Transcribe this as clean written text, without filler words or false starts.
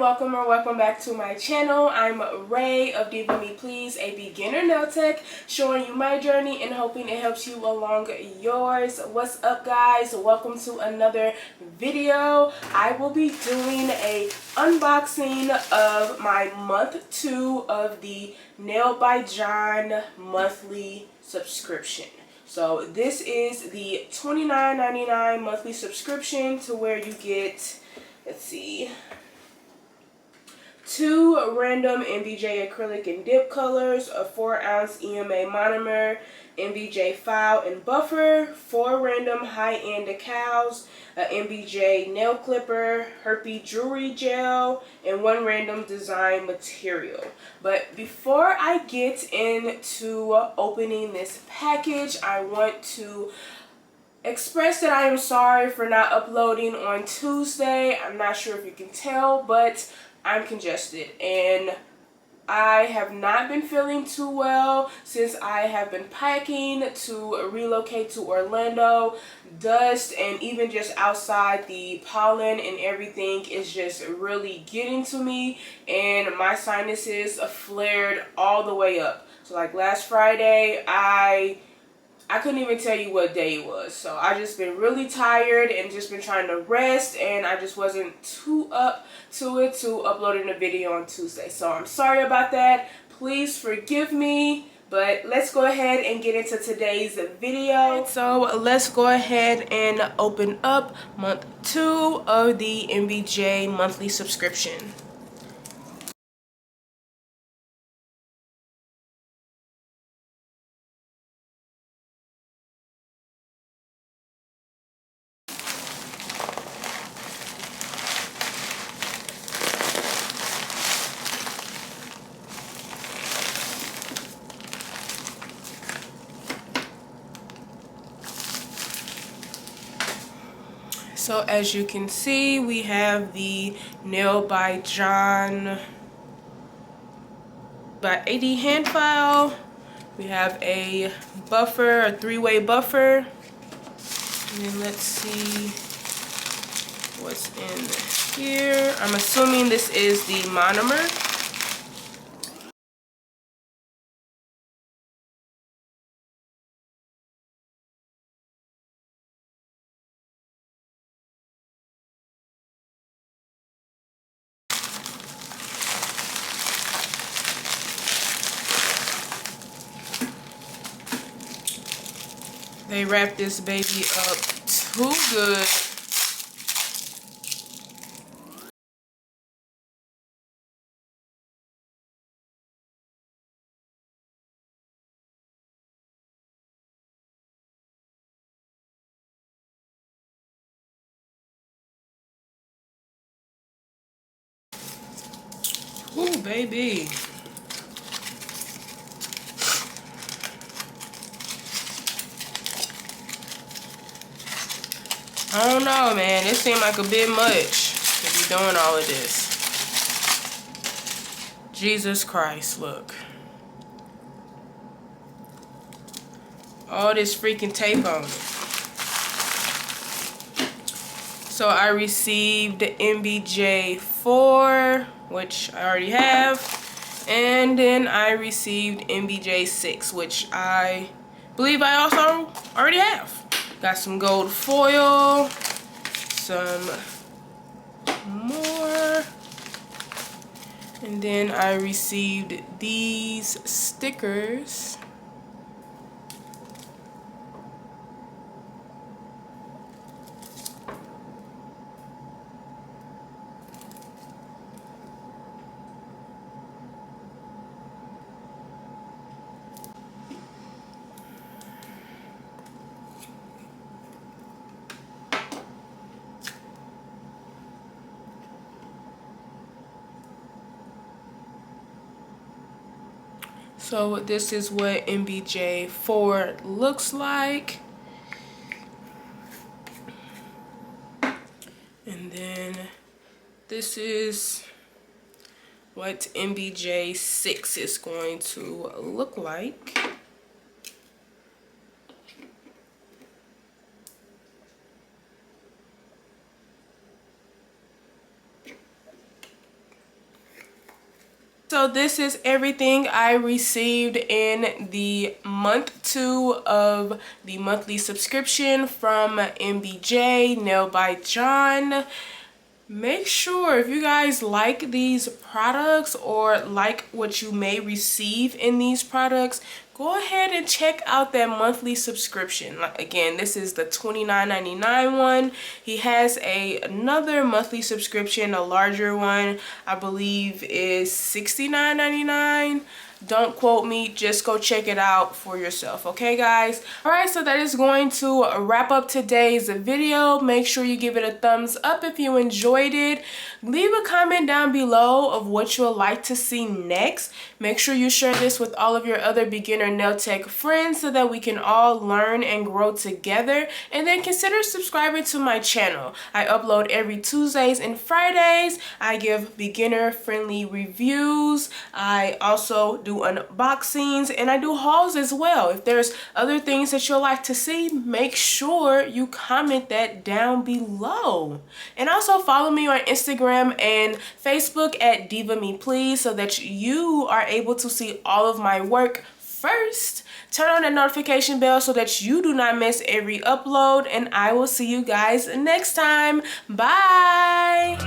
welcome or welcome back to my channel. I'm Rae of Diva-Me-Please, a beginner nail tech, showing you my journey and hoping it helps you along yours. What's up, guys? Welcome to another video. I will be doing a unboxing of my month 2 of the Nail by John monthly subscription. So this is the $29.99 monthly subscription to where you get, let's see, 2 random MBJ acrylic and dip colors, a 4-ounce EMA monomer, MBJ file and buffer, 4 random high-end decals, a MBJ nail clipper, herpy jewelry gel, and 1 random design material. But before I get into opening this package, I want to express that I am sorry for not uploading on Tuesday. I'm not sure if you can tell, but I'm congested and I have not been feeling too well since I have been packing to relocate to Orlando. Dust and even just outside, the pollen and everything is just really getting to me, and my sinuses flared all the way up. So like last Friday, I couldn't even tell you what day it was. So I just been really tired and just been trying to rest, and I just wasn't too up to it to uploading a video on Tuesday. So I'm sorry about that. Please forgive me. But let's go ahead and get into today's video. So let's go ahead and open up month 2 of the MBJ monthly subscription. So as you can see, we have the Nail by John by AD hand file. We have a buffer, a 3-way buffer. And then let's see what's in here. I'm assuming this is the monomer. They wrap this baby up too good. Ooh, baby. I don't know, man. It seemed like a bit much to be doing all of this. Jesus Christ, look. All this freaking tape on it. So I received MBJ 4, which I already have. And then I received MBJ 6, which I believe I also already have. Got some gold foil, some more, and then I received these stickers. So this is what MBJ 4 looks like. And then this is what MBJ 6 is going to look like. So this is everything I received in the month 2 of the monthly subscription from MBJ Nail by John. Make sure if you guys like these products or like what you may receive in these products, go ahead and check out that monthly subscription. Again, this is the $29.99 one. He has another monthly subscription, a larger one, I believe is $69.99. Don't quote me, just go check it out for yourself, okay guys? Alright, so that is going to wrap up today's video. Make sure you give it a thumbs up if you enjoyed it. Leave a comment down below of what you'll like to see next. Make sure you share this with all of your other beginner nail tech friends so that we can all learn and grow together. And then consider subscribing to my channel. I upload every Tuesdays and Fridays. I give beginner friendly reviews. I also do unboxings and I do hauls as well. If there's other things that you'll like to see, make sure you comment that down below. And also follow me on Instagram and Facebook at DivaMePlz so that you are able to see all of my work first. Turn on the notification bell so that you do not miss every upload, and I will see you guys next time. Bye.